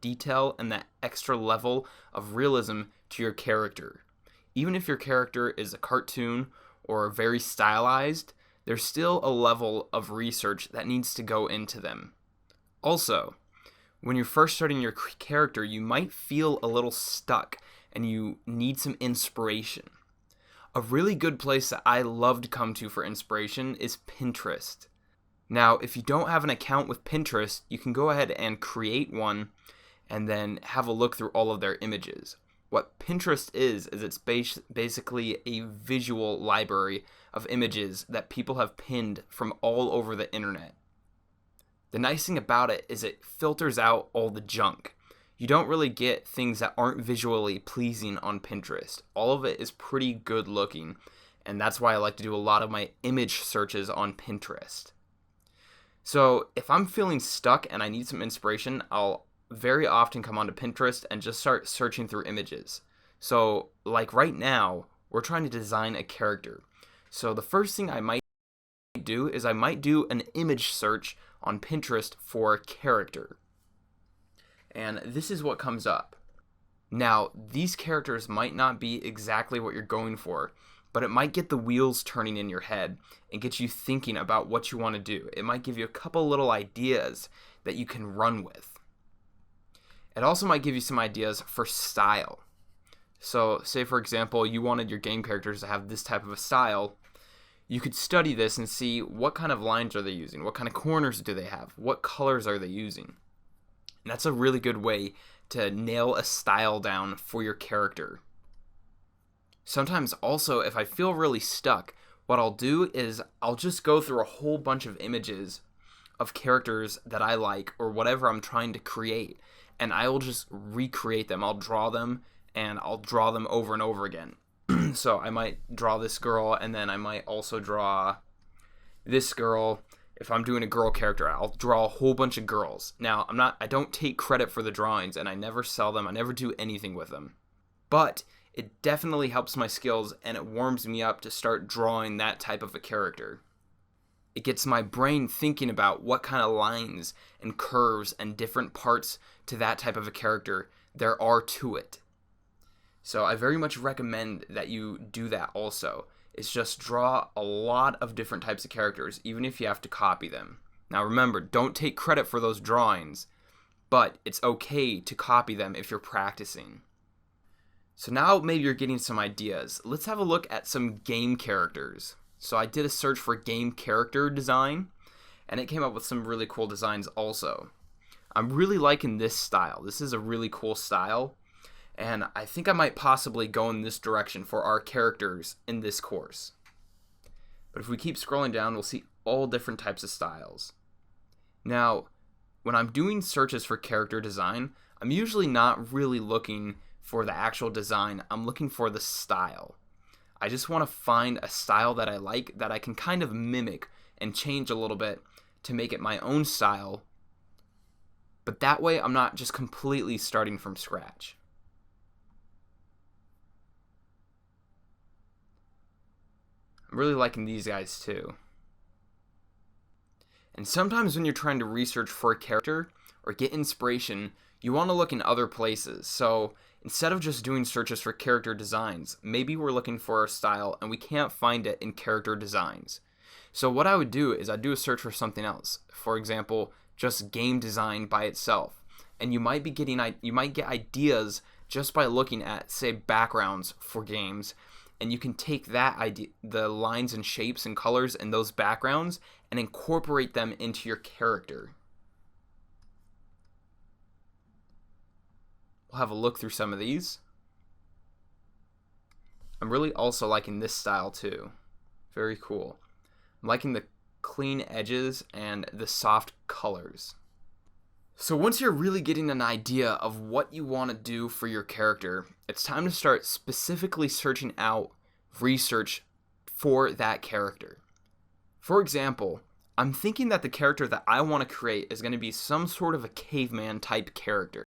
detail and that extra level of realism to your character. Even if your character is a cartoon or very stylized, there's still a level of research that needs to go into them. Also, when you're first starting your character, you might feel a little stuck and you need some inspiration. A really good place that I love to come to for inspiration is Pinterest. Now, if you don't have an account with Pinterest, you can go ahead and create one and then have a look through all of their images. What Pinterest is it's basically a visual library of images that people have pinned from all over the internet. The nice thing about it is it filters out all the junk. You don't really get things that aren't visually pleasing on Pinterest. All of it is pretty good looking, and that's why I like to do a lot of my image searches on Pinterest. So if I'm feeling stuck and I need some inspiration, I'll very often come onto Pinterest and just start searching through images. So like right now, we're trying to design a character. So the first thing I might do is I might do an image search on Pinterest for a character. And this is what comes up. Now, these characters might not be exactly what you're going for, but it might get the wheels turning in your head and get you thinking about what you want to do. It might give you a couple little ideas that you can run with. It also might give you some ideas for style. So, say for example, you wanted your game characters to have this type of a style. You could study this and see what kind of lines are they using, what kind of corners do they have, what colors are they using. And that's a really good way to nail a style down for your character. Sometimes also, if I feel really stuck, what I'll do is I'll just go through a whole bunch of images of characters that I like or whatever I'm trying to create, and I will just recreate them. I'll draw them, and I'll draw them over and over again. So I might draw this girl, and then I might also draw this girl. If I'm doing a girl character, I'll draw a whole bunch of girls. Now, I don't take credit for the drawings, and I never sell them. I never do anything with them. But it definitely helps my skills, and it warms me up to start drawing that type of a character. It gets my brain thinking about what kind of lines and curves and different parts to that type of a character there are to it. So I very much recommend that you do that also. Is just draw a lot of different types of characters, even if you have to copy them. Now remember, don't take credit for those drawings, but it's okay to copy them if you're practicing. So now maybe you're getting some ideas. Let's have a look at some game characters. So I did a search for game character design, and it came up with some really cool designs also. I'm really liking this style. This is a really cool style. And I think I might possibly go in this direction for our characters in this course. But if we keep scrolling down, we'll see all different types of styles. Now, when I'm doing searches for character design, I'm usually not really looking for the actual design. I'm looking for the style. I just want to find a style that I like, that I can kind of mimic and change a little bit to make it my own style. But that way, I'm not just completely starting from scratch. I'm really liking these guys too. And sometimes when you're trying to research for a character or get inspiration, you want to look in other places. So instead of just doing searches for character designs, maybe we're looking for a style and we can't find it in character designs. So what I would do is I'd do a search for something else. For example, just game design by itself. And you might get ideas just by looking at, say, backgrounds for games. And you can take that idea, the lines and shapes and colors in those backgrounds, and incorporate them into your character. We'll have a look through some of these. I'm really also liking this style too. Very cool. I'm liking the clean edges and the soft colors. So once you're really getting an idea of what you want to do for your character, it's time to start specifically searching out research for that character. For example, I'm thinking that the character that I want to create is going to be some sort of a caveman type character.